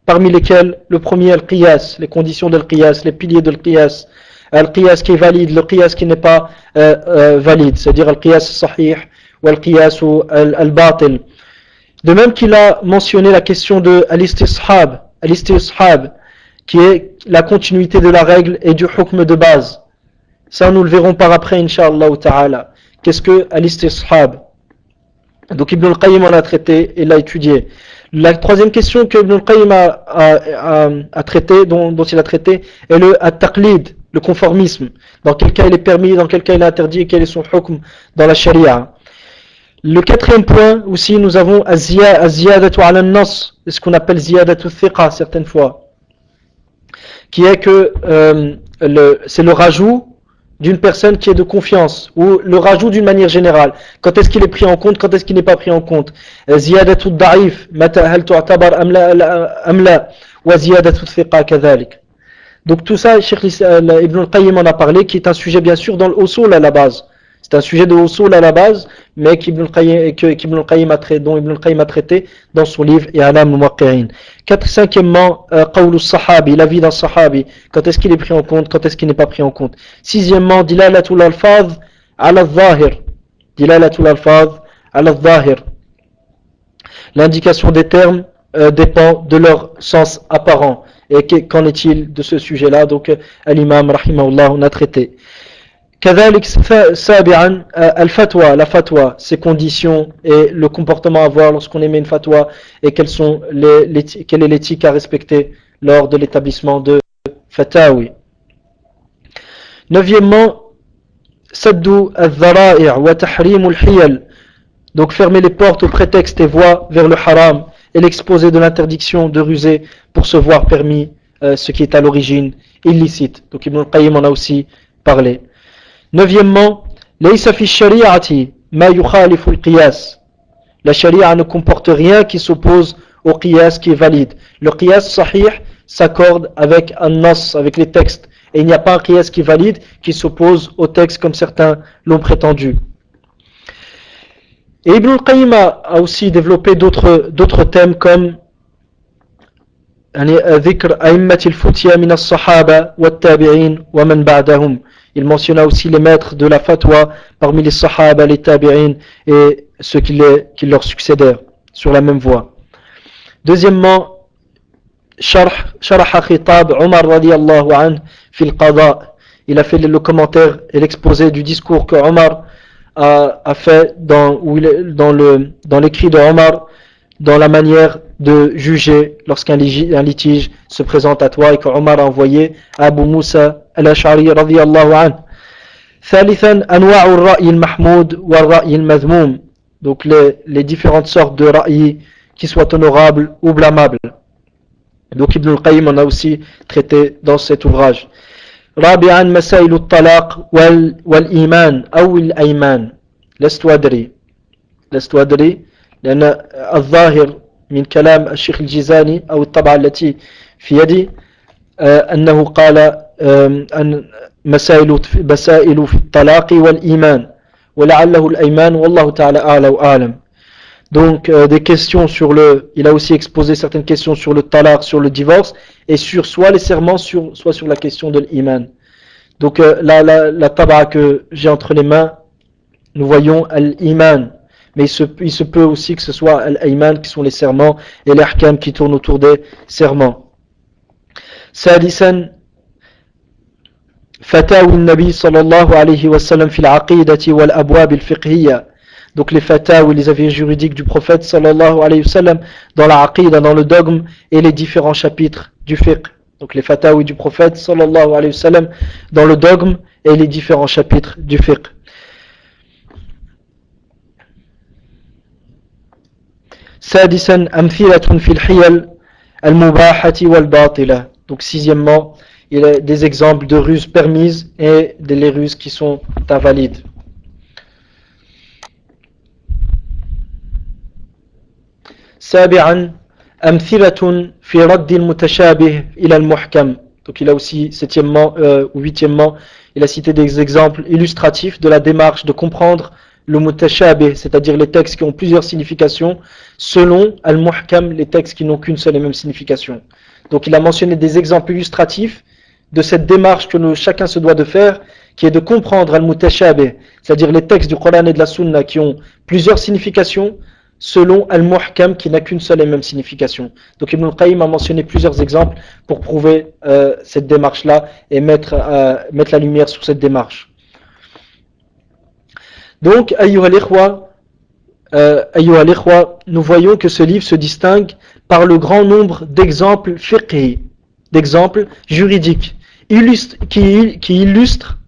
[SPEAKER 2] parmi lesquels le premier al-Qiyas, les conditions de al-Qiyas, les piliers de al-Qiyas, al-qiyas qui est valide, le qiyas qui n'est pas valide, c'est-à-dire al-qiyas sahih ou al-qiyas ou al-batil. De même qu'il a mentionné la question de al-istishab, qui est la continuité de la règle et du hukm de base. Ça, nous le verrons par après, Inch'Allah ta'ala. Qu'est-ce que al-istishab? Donc Ibn al-Qayyim en a traité et l'a étudié. La troisième question que Ibn al-Qayyim a traité, dont il a traité, est le at-taqlid, le conformisme. Dans quel cas il est permis, dans quel cas il est interdit et quel est son hukm dans la sharia. Le quatrième point aussi, nous avons az-ziyadatu ala an-nas, ce qu'on appelle ziyadatu thiqa certaines fois, qui est que c'est le rajout d'une personne qui est de confiance, ou le rajout d'une manière générale. Quand est-ce qu'il est pris en compte, quand est-ce qu'il n'est pas pris en compte. Ziyadatu ad-da'if, mata hal tu'tabar am la, wa ziyadatu thiqa kadhalik. Donc tout ça, Ibn al-Qayyim en a parlé, qui est un sujet bien sûr dans l'usul à la base. C'est un sujet de usul à la base, mais dont Ibn al-Qayyim a traité dans son livre I'lam al-Muwaqqi'in. Cinquièmement, qawlu sahabi, la vie d'un sahabi. Quand est-ce qu'il est pris en compte, quand est-ce qu'il n'est pas pris en compte. Sixièmement, dilalatul alfaz ala al-zahir. Dilalatul alfaz ala al-zahir. L'indication des termes dépend de leur sens apparent. Et qu'en est-il de ce sujet-là? Donc, l'imam, rahimahullah, on a traité. كذلك سابعا الفتوى, la fatwa, ses conditions et le comportement à avoir lorsqu'on émet une fatwa et quelle est l'éthique à respecter lors de l'établissement de fatawi. Neuvièmement, saddu al-dhara'i' wa tahrim al-hiyal, donc fermer les portes aux prétextes et voies vers le haram et l'exposer de l'interdiction de ruser pour se voir permis ce qui est à l'origine illicite. Donc Ibn al-Qayyim en a aussi parlé. Neuvièmement, laysa fi shari'ati ma yukhalifu al-qiyas. La sharia ne comporte rien qui s'oppose au qiyas qui est valide. Le qiyas sahih s'accorde avec un nas, avec les textes. Et il n'y a pas un qiyas qui est valide qui s'oppose aux textes comme certains l'ont prétendu. Et Ibn al-Qayyim a aussi développé d'autres thèmes comme ذكر أئمة الفتيا من الصحابة والتابعين ومن بعدهم. Il mentionna aussi les maîtres de la fatwa parmi les sahaba, les tabi'in et ceux qui leur succédèrent sur la même voie. Deuxièmement, شرح خطاب عمر رضي الله عنه في القضاء. Il a fait le commentaire et l'exposé du discours que Omar a fait dans l'écrit de Omar, dans la manière de juger lorsqu'un litige se présente à toi et que Omar a envoyé à Abu Musa al-Ash'ari radiyallahu anhu. ثالثا أنواع الرأي المحمود والرأي المذموم. Donc les différentes sortes de ra'yi qui soient honorables ou blâmables. Donc Ibn al-Qayyim en a aussi traité dans cet ouvrage. رابعا مسائل الطلاق والإيمان أو الأيمان. لست أدري لأن الظاهر من كلام الشيخ الجيزاني أو الطبعة التي في يدي أنه قال أن مسائل في الطلاق والإيمان ولعله الأيمان والله تعالى أعلى وأعلم. Donc des questions il a aussi exposé certaines questions sur le talaq, sur le divorce et sur soit les serments, soit sur la question de l'iman. Donc la taba'a que j'ai entre les mains, nous voyons al-iman. Mais il se peut aussi que ce soit al-ayman qui sont les serments et les ahkam qui tournent autour des serments. Sadisan fatawi an-nabi sallallahu alayhi wa sallam fi al-aqidati wal abwab al-fiqhiyya. Donc les fatawi, les avis juridiques du prophète sallallahu alayhi wa sallam dans la aqida, dans le dogme et les différents chapitres du fiqh. Donc les fatawi du prophète sallallahu alayhi wa sallam dans le dogme et les différents chapitres du fiqh. سادسا أمثلة في الحيل المباحة والباطلة. Donc sixièmement, il y a des exemples de ruses permises et les ruses qui sont invalides. سابعا أمثلة في رد المتشابه إلى المحكم. Donc il a aussi septièmement ou huitièmement, il a cité des exemples illustratifs de la démarche de comprendre le mutashabih, c'est-à-dire les textes qui ont plusieurs significations, selon al-muhkam, les textes qui n'ont qu'une seule et même signification. Donc il a mentionné des exemples illustratifs de cette démarche que chacun se doit de faire, qui est de comprendre al-mutashabih, c'est-à-dire les textes du Coran et de la Sunna qui ont plusieurs significations, selon al-muhkam qui n'a qu'une seule et même signification. Donc Ibn al-Qayyim a mentionné plusieurs exemples pour prouver cette démarche-là et mettre la lumière sur cette démarche. Donc, ayyuha al-ikhwa, nous voyons que ce livre se distingue par le grand nombre d'exemples fiqhi, d'exemples juridiques, qui illustrent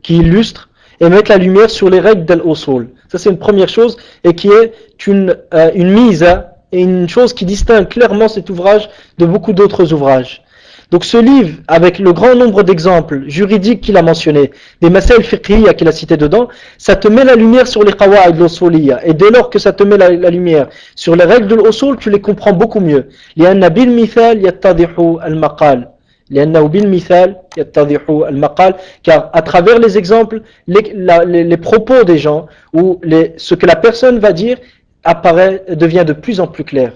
[SPEAKER 2] et mettent la lumière sur les règles d'al-usul. Ça c'est une première chose et qui est une mise et une chose qui distingue clairement cet ouvrage de beaucoup d'autres ouvrages. Donc ce livre, avec le grand nombre d'exemples juridiques qu'il a mentionnés, des masail fiqhiyya qu'il a cités dedans, ça te met la lumière sur les qawa'id l'usuliyya. Et dès lors que ça te met la lumière sur les règles de l'usul, tu les comprends beaucoup mieux. لأن بالمثال يتضح المقال. لأنه بالمثال يتضح المقال. Car à travers les exemples, les propos des gens ou ce que la personne va dire devient de plus en plus clair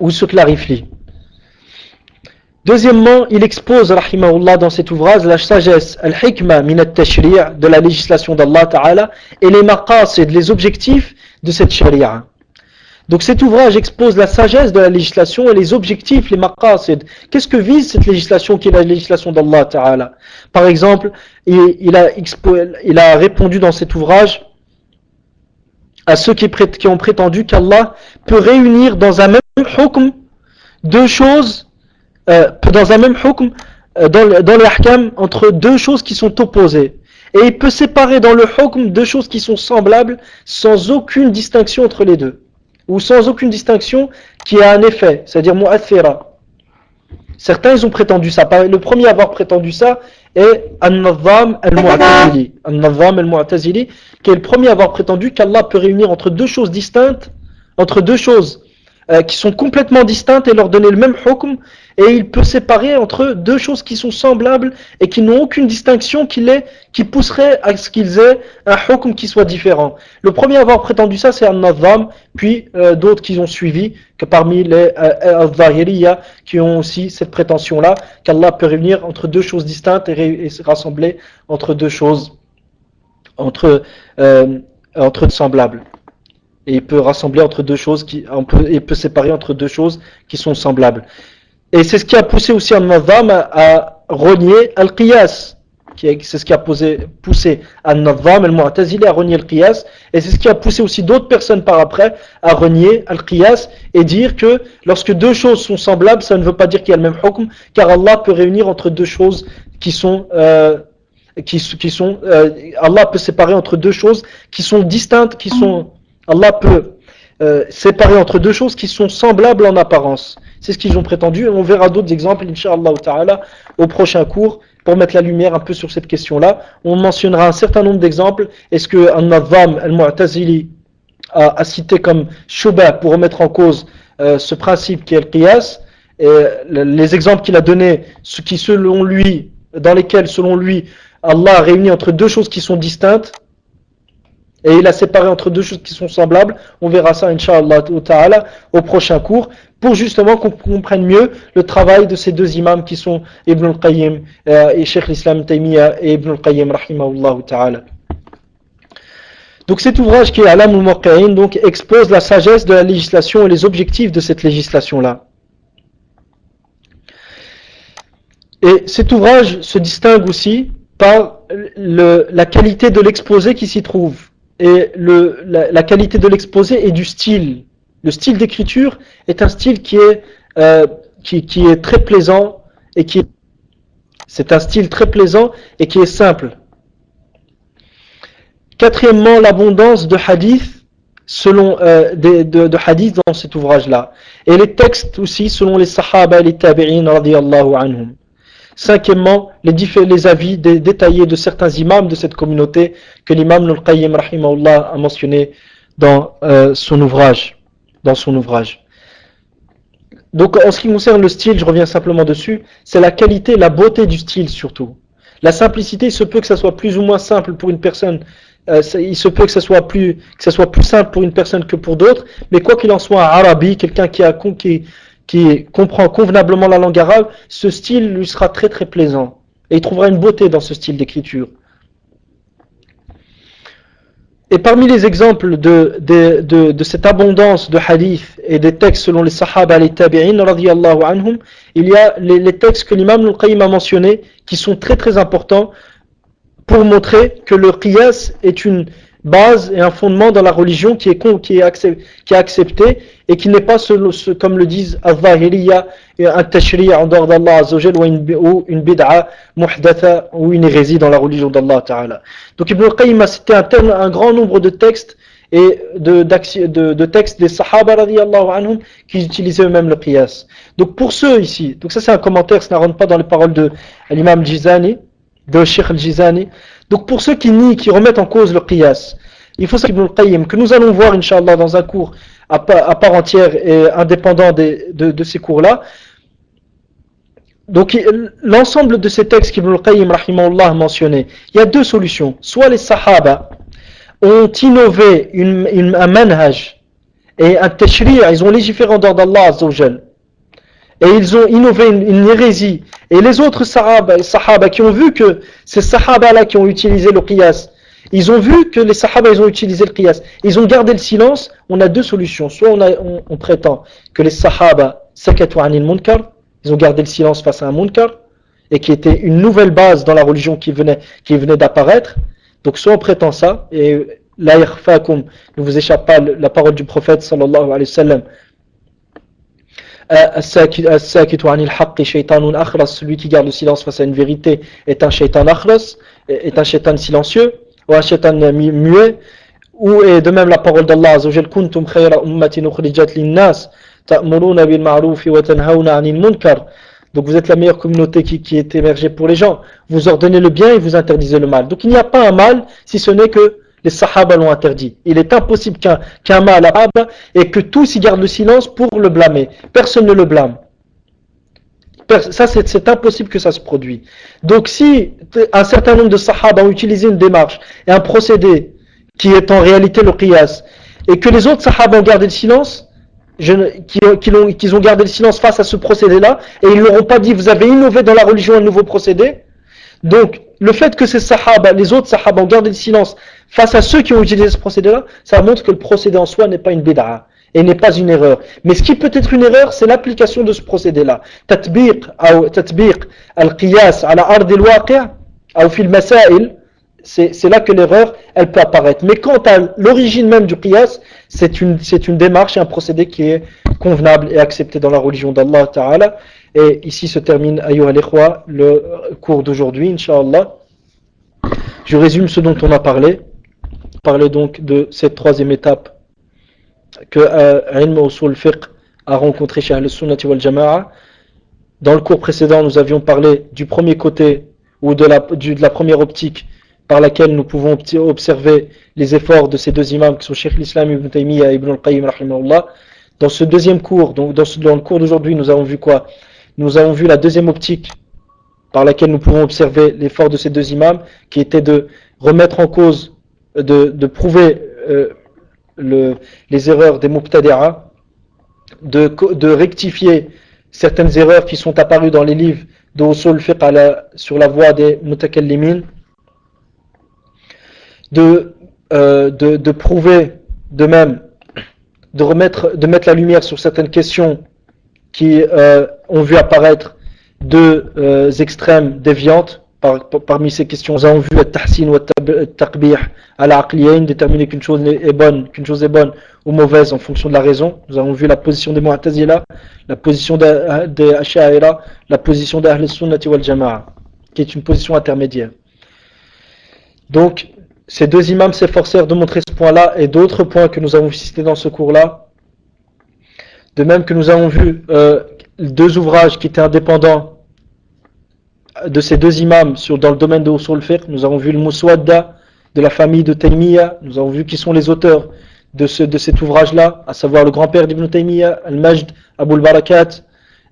[SPEAKER 2] ou se clarifie. Deuxièmement, il expose, rahimahullah, dans cet ouvrage, la sagesse, al-hikma min al-tashri' de la législation d'Allah Ta'ala et les maqasid, les objectifs de cette sharia. Donc cet ouvrage expose la sagesse de la législation et les objectifs, les maqasid. Qu'est-ce que vise cette législation qui est la législation d'Allah Ta'ala? Par exemple, il a répondu dans cet ouvrage à ceux qui ont prétendu qu'Allah peut réunir dans un même hukm deux choses, dans un même hukm, dans les ahkam, entre deux choses qui sont opposées. Et il peut séparer dans le hukm deux choses qui sont semblables sans aucune distinction entre les deux. Ou sans aucune distinction qui a un effet, c'est-à-dire mu'athira. Certains ils ont prétendu ça. Le premier à avoir prétendu ça est An-Nadham al-Mu'tazili. An-Nadham al-Mu'tazili, qui est le premier à avoir prétendu qu'Allah peut réunir entre deux choses distinctes, entre deux choses qui sont complètement distinctes et leur donner le même hukm, et il peut séparer entre deux choses qui sont semblables et qui n'ont aucune distinction qui pousserait à ce qu'ils aient un hukm qui soit différent. Le premier à avoir prétendu ça c'est An-Nadham, puis d'autres qui ont suivi, que parmi les Al-Zahiriyya qui ont aussi cette prétention-là, qu'Allah peut réunir entre deux choses distinctes et se rassembler entre deux choses entre semblables. Et il peut rassembler entre deux choses il peut séparer entre deux choses qui sont semblables. Et c'est ce qui a poussé aussi An-Nadham à renier Al-Qiyas. C'est ce qui a poussé An-Nadham al-Mu'tazili à renier Al-Qiyas. Et c'est ce qui a poussé aussi d'autres personnes par après à renier Al-Qiyas et dire que lorsque deux choses sont semblables, ça ne veut pas dire qu'il y a le même hukm, car Allah peut réunir entre deux choses Allah peut séparer entre deux choses qui sont distinctes, Allah peut séparer entre deux choses qui sont semblables en apparence. C'est ce qu'ils ont prétendu et on verra d'autres exemples, Inch'Allah Ta'ala, au prochain cours pour mettre la lumière un peu sur cette question-là. On mentionnera un certain nombre d'exemples. Est-ce que An-Nadham al-Mu'tazili a cité comme shubha pour remettre en cause ce principe qui est le qiyas, et les exemples qu'il a donnés, dans lesquels selon lui Allah a réuni entre deux choses qui sont distinctes, et il a séparé entre deux choses qui sont semblables. On verra ça, Inch'Allah Ta'ala, au prochain cours, pour justement qu'on comprenne mieux le travail de ces deux imams qui sont Ibn al-Qayyim et Cheikh l'Islam Taymiyyah et Ibn al-Qayyim, rahimahullah Ta'ala. Donc cet ouvrage qui est Alam al-Muwaqqi'in, donc expose la sagesse de la législation et les objectifs de cette législation-là. Et cet ouvrage se distingue aussi par la qualité de l'exposé qui s'y trouve. Et la qualité de l'exposé et du style. Le style d'écriture est un style qui est très plaisant et c'est un style très plaisant et qui est simple. Quatrièmement, l'abondance de hadiths de hadiths dans cet ouvrage-là. Et les textes aussi selon les sahaba et les tabi'in radiyallahu anhum. Cinquièmement, les avis détaillés de certains imams de cette communauté que l'imam al-Qayyim rahimahullah a mentionné dans son ouvrage. Donc en ce qui concerne le style, je reviens simplement dessus, c'est la qualité, la beauté du style surtout. La simplicité, il se peut que ça soit plus ou moins simple pour une personne, il se peut que ça soit plus simple pour une personne que pour d'autres, mais quoi qu'il en soit, un arabi, quelqu'un qui qui comprend convenablement la langue arabe, ce style lui sera très très plaisant. Et il trouvera une beauté dans ce style d'écriture. Et parmi les exemples de cette abondance de hadiths et des textes selon les sahaba et les tabi'in, radiyallahu anhum, il y a les textes que l'imam al-Qayyim a mentionnés, qui sont très très importants pour montrer que le qiyas est une base et un fondement dans la religion qui est accepté et qui n'est pas, comme le disent al-Zahiriya, un tashri' en dehors d'Allah Azza wa Jal, ou une bid'a muhdatha, ou une hérésie dans la religion d'Allah Ta'ala. Donc Ibn al-Qayyim a cité un grand nombre de textes et de textes des Sahaba radiyallahu anhum qui utilisaient eux-mêmes le qiyas. Donc pour ceux ici, donc ça c'est un commentaire, ça ne rentre pas dans les paroles de l'imam Jizani, de Sheikh al-Jizani. Donc pour ceux qui nient, qui remettent en cause le qiyas, il faut savoir Ibn al-Qayyim, que nous allons voir Inch'Allah dans un cours à part entière et indépendant de ces cours-là. Donc l'ensemble de ces textes qu'Ibn al-Qayyim rahimahullah a mentionné, il y a deux solutions. Soit les Sahaba ont innové un manhaj et un tashri', ils ont légiféré en dehors d'Allah Azza wa Jal, et ils ont innové une hérésie. Et les autres sahaba qui ont vu que ces sahaba-là qui ont utilisé le qiyas, ils ont vu que les sahaba ils ont utilisé le qiyas, ils ont gardé le silence. On a deux solutions. Soit on prétend que les sahaba sakatu anil munkar, ils ont gardé le silence face à un munkar, et qui était une nouvelle base dans la religion qui venait d'apparaître. Donc soit on prétend ça, et la yakhfakum, ne vous échappe pas la parole du prophète sallallahu alayhi wa sallam, celui qui garde le silence face à une vérité est un shaitan akhras, est un shaitan silencieux, ou un shaitan muet. Ou et de même la parole d'Allah Azza wa Jal, kuntum khayra ummatin ukhrijat linnas ta'muruna bil ma'ruf wa tanhauna 'anil munkar. Donc vous êtes la meilleure communauté qui est émergée pour les gens. Vous ordonnez le bien et vous interdisez le mal. Donc il n'y a pas un mal si ce n'est que les sahaba l'ont interdit. Il est impossible qu'un mal arabe et que tous y gardent le silence pour le blâmer. Personne ne le blâme. Ça, c'est impossible que ça se produise. Donc si un certain nombre de sahaba ont utilisé une démarche et un procédé qui est en réalité le qiyas, et que les autres sahaba ont gardé le silence, qu'ils ont gardé le silence face à ce procédé-là, et ils ne leur ont pas dit vous avez innové dans la religion un nouveau procédé. Donc le fait que les autres sahaba ont gardé le silence face à ceux qui ont utilisé ce procédé-là, ça montre que le procédé en soi n'est pas une bid'a et n'est pas une erreur. Mais ce qui peut être une erreur, c'est l'application de ce procédé-là. Tatbiq al-qiyas ala ard al-waqi' ou fil masail, c'est là que l'erreur elle peut apparaître. Mais quant à l'origine même du qiyas, c'est une démarche et un procédé qui est convenable et accepté dans la religion d'Allah Ta'ala. Et ici se termine, ayyuha al-ikhwa, le cours d'aujourd'hui, Inch'Allah. Je résume ce dont on a parlé. Parler donc de cette troisième étape que Ilm Usul Fiqh a rencontré chez Ahl Sunnati wal Jama'a. Dans le cours précédent, nous avions parlé du premier côté, ou de la première optique par laquelle nous pouvons observer les efforts de ces deux imams qui sont Cheikh l'Islam Ibn Taymiyyah et Ibn al-Qayyim rahimahullah. Dans ce deuxième cours, donc dans le cours d'aujourd'hui, nous avons vu quoi? Nous avons vu la deuxième optique par laquelle nous pouvons observer l'effort de ces deux imams, qui était de remettre en cause, de prouver les erreurs des mubtadi'a, de rectifier certaines erreurs qui sont apparues dans les livres de Usul Fiqh sur la voie des mutakallimin, de prouver de même, de mettre la lumière sur certaines questions qui ont vu apparaître deux extrêmes déviantes. Parmi ces questions, nous avons vu al-tahsin wa al-taqbih al-aqliyayn, déterminer qu'une chose est bonne ou mauvaise en fonction de la raison. Nous avons vu la position des Mu'tazila, la position des Ash'a'ira, la position des Ahl Sunnati wal Jama'a, qui est une position intermédiaire. Donc, ces deux imams s'efforcèrent de montrer ce point-là et d'autres points que nous avons cités dans ce cours-là. De même que nous avons vu deux ouvrages qui étaient indépendants de ces deux imams dans le domaine de Usul Fiqh. Nous avons vu le Muswadda de la famille de Taymiyyah. Nous avons vu qui sont les auteurs de cet ouvrage-là, à savoir le grand-père d'Ibn Taymiyyah, Al-Majd, Abu al-Barakat,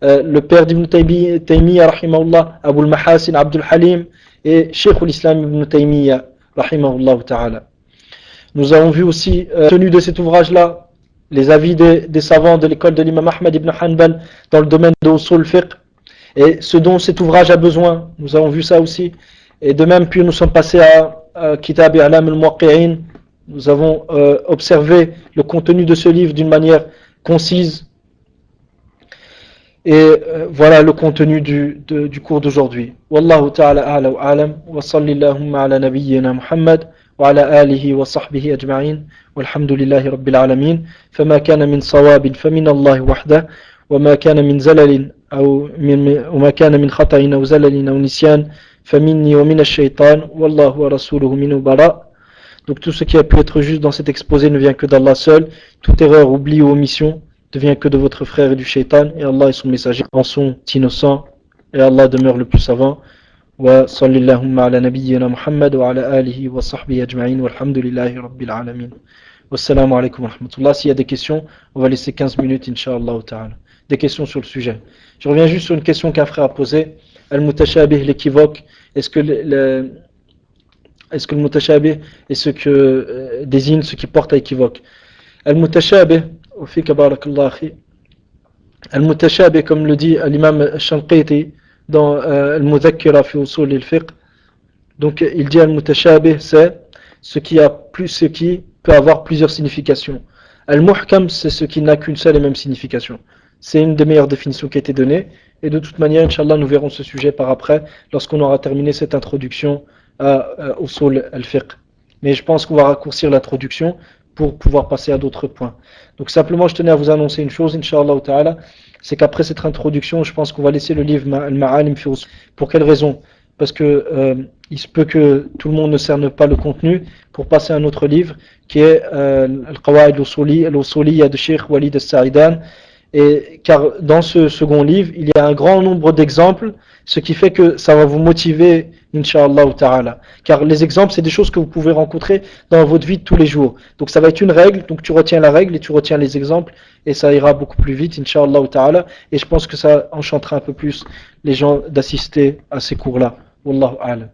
[SPEAKER 2] le père d'Ibn Taymiyyah, rahimahullah, Abu al-Mahasin, Abdul Halim, et Cheikh l'Islam Ibn Taymiyyah, rahimahullah ta'ala. Nous avons vu aussi, tenu de cet ouvrage-là, les avis des savants de l'école de l'imam Ahmad ibn Hanbal dans le domaine de Usul Fiqh, et ce dont cet ouvrage a besoin. Nous avons vu ça aussi. Et de même, puis nous sommes passés à Kitab I'lam al-Muwaqqi'in. Nous avons observé le contenu de ce livre d'une manière concise. Et voilà le contenu du cours d'aujourd'hui. Wallahu ta'ala a'la wa a'lam. Wa sallallahu ala nabiyyina Muhammad wa ala alihi wa sahbihi ajma'in. Walhamdulillahi rabbil alamin. Fama kana min sawabin famin Allah wahdah. وما كان من زلل وما كان من خطأ أو زلل أو نسيان فمني ومن الشيطان والله ورسوله منه براء. Donc tout ce qui a pu être juste dans cet exposé ne vient que d'Allah seul. Toute erreur, oubli ou omission ne vient que de votre frère et du shaitan. Et Allah et son messager en sont innocents. Et Allah demeure le plus savant. Wa sallallahu ala nabiyyina Muhammad wa ala alihi wa sahbihi ajma'in walhamdulillahi rabbil alamin. Wassalamu alaikum wa rahmatullah. S'il y a des questions, on va laisser 15 minutes, incha'Allah ta'ala. Des questions sur le sujet. Je reviens juste sur une question qu'un frère a posée. Al-Mutashabih, l'équivoque. Est-ce que le Mutashabih est ce que désigne ce qui porte à équivoque? Al-Mutashabih, Al-Mutashabih, comme le dit l'imam Shanqiti dans Al-Mudhakkira fi usul al-fiqh. Donc il dit Al-Mutashabih, c'est ce qui peut avoir plusieurs significations. Al-Muhkam, c'est ce qui n'a qu'une seule et même signification. C'est une des meilleures définitions qui a été donnée. Et de toute manière, Inch'Allah, nous verrons ce sujet par après, lorsqu'on aura terminé cette introduction à Usul al-Fiqh. Mais je pense qu'on va raccourcir l'introduction pour pouvoir passer à d'autres points. Donc simplement, je tenais à vous annoncer une chose, Inch'Allah ta'ala, c'est qu'après cette introduction, je pense qu'on va laisser le livre Al-Ma'alim fi Usul. Pour quelle raison? Parce que il se peut que tout le monde ne cerne pas le contenu, pour passer à un autre livre, qui est Al-Qawa'id al-Usuliyya de Cheikh Walid al-Sa'idan. Et car dans ce second livre, il y a un grand nombre d'exemples, ce qui fait que ça va vous motiver, Inch'Allah ta'ala. Car les exemples, c'est des choses que vous pouvez rencontrer dans votre vie de tous les jours. Donc ça va être une règle, donc tu retiens la règle et tu retiens les exemples, et ça ira beaucoup plus vite, Inch'Allah ta'ala. Et je pense que ça enchantera un peu plus les gens d'assister à ces cours-là. Wallahu a'lam.